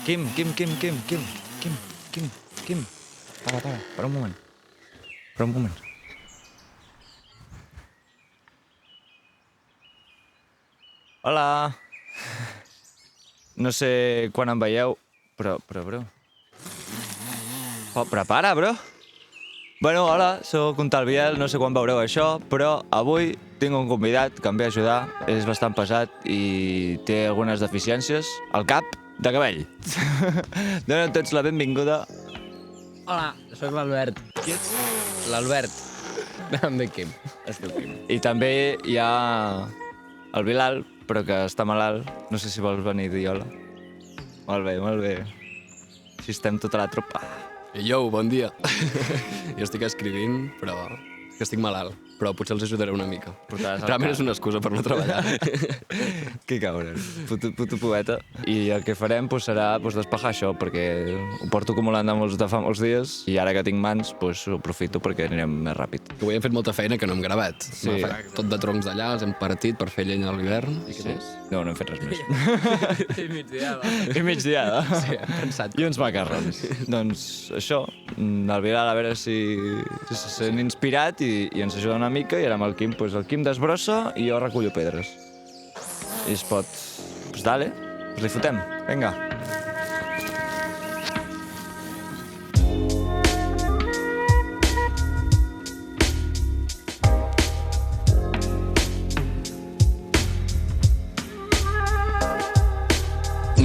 Quim. Para un moment. Hola. No sé quan em veieu, però, bro. Oh, prepara, bro. Bueno, hola, sóc un Tal Biel, no sé quan veureu això, però avui tinc un convidat que em ve a ajudar, és bastant pesat i té algunes deficiències al cap de cabell. Donen tots la benvinguda. Hola, soc l'Albert. Qui ets? L'Albert. Em dic Quim. Es diu Quim. I també hi ha el Bilal, però que està malalt. No sé si vols venir a dir hola. Molt bé. Així estem tota la tropa. Yo, bon dia. Jo estic escrivint, però que estic malalt. Però potser els ajudaré una mica. Realment és una excusa per no treballar. Que cabron. Puto poeta. I el que farem serà despejar això, perquè ho porto acumulant de fa molts dies i ara que tinc mans ho aprofito perquè anirem més ràpid. Que avui hem fet molta feina que no hem gravat. Sí. Tot de troncs d'allà, els hem partit per fer llenya a l'hivern. I què més? No hem fet res més. I migdiada. I migdiada. Sí, hem pensat. I uns macarrons. Doncs això, el Bilal a veure si se sent inspirat i ens ajuda una mica, i ara amb el Quim, el Quim desbrossa i jo recullo pedres. I es pot... dale, li fotem. Vinga.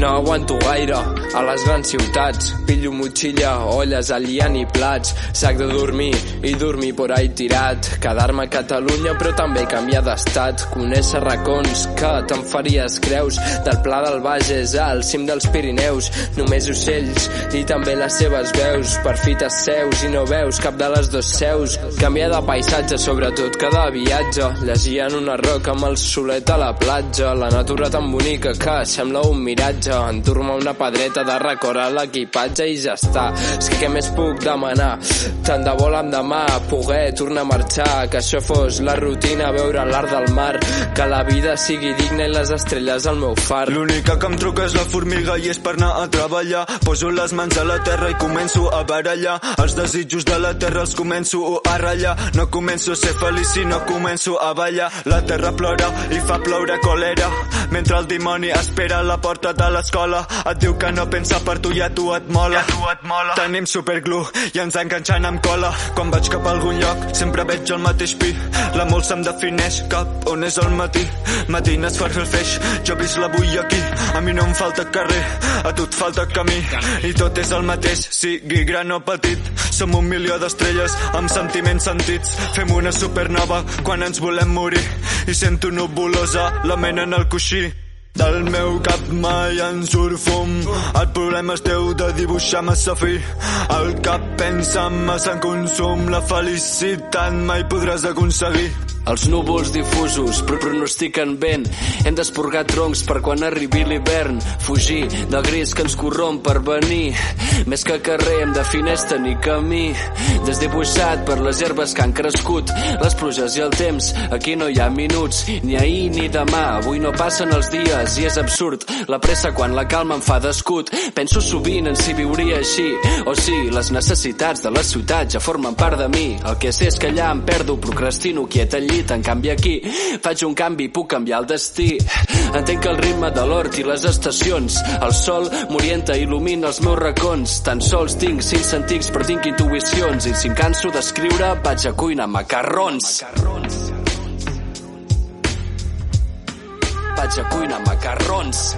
No aguanto gaire a les grans ciutats. Pillo motxilla, olles, aliant i plats. Sac de dormir i dormir por ahí tirat. Quedar-me a Catalunya però també canviar d'estat. Conèixer racons que te'n faries creus. Del Pla del Bages al cim dels Pirineus. Només ocells i també les seves veus. Per fites seus i no veus cap de les dos seus. Canviar de paisatge, sobretot cada viatge. Llegir en una roca amb el solet a la platja. La natura tan bonica que sembla un miratge. Endur-me una pedreta de record a l'equipatge i ja està. És que què més puc demanar? Tant de bo l'endemà poder tornar a marxar. Que això fos la rutina, veure l'art del mar. Que la vida sigui digna i les estrelles al meu far. L'única que em truca és la formiga i és per anar a treballar. Poso les mans a la terra i començo a barallar. Els desitjos de la terra els començo a ratllar. No començo a ser feliç i no començo a ballar. La terra plora i fa ploure còlera, mentre el dimoni espera a la porta de l'escola. Et diu que no pensa per tu i a tu et mola. Tenim superglue i ens enganxant amb cola. Quan vaig cap a algun lloc sempre veig el mateix pi. La molsa em defineix cap on és el matí. Matines per fer el feix, jo visc l'avui aquí. A mi no em falta carrer, a tu et falta camí. I tot és el mateix, sigui gran o petit. Som 1 milió d'estrelles amb sentiments sentits. Fem una supernova quan ens volem morir. I sento nubulosa la ment en el coixí. Del meu cap mai en surt fum. El problema és teu de dibuixar massa fi. El cap pensa massa en consum. La felicitat mai podràs aconseguir. Els núvols difusos pronostiquen vent. Hem d'esporgar troncs per quan arribi l'hivern. Fugir del gris que ens corromp per venir. Més que carrer em defineix tenir camí. Desdibuixat per les herbes que han crescut. Les pluges i el temps, aquí no hi ha minuts. Ni ahir ni demà, avui no passen els dies. I és absurd, la pressa quan la calma em fa d'escut. Penso sovint en si viuria així. O si les necessitats de la ciutat ja formen part de mi. El que sé és que allà em perdo, procrastino, quiet allí. En canvi aquí faig un canvi, puc canviar el destí. Entenc el ritme de l'hort i les estacions. El sol m'orienta i il·lumina els meus racons. Tan sols tinc 5 sentics però tinc intuïcions. I si em canso d'escriure vaig a cuinar macarrons. Vaig a cuinar macarrons.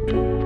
Adéu.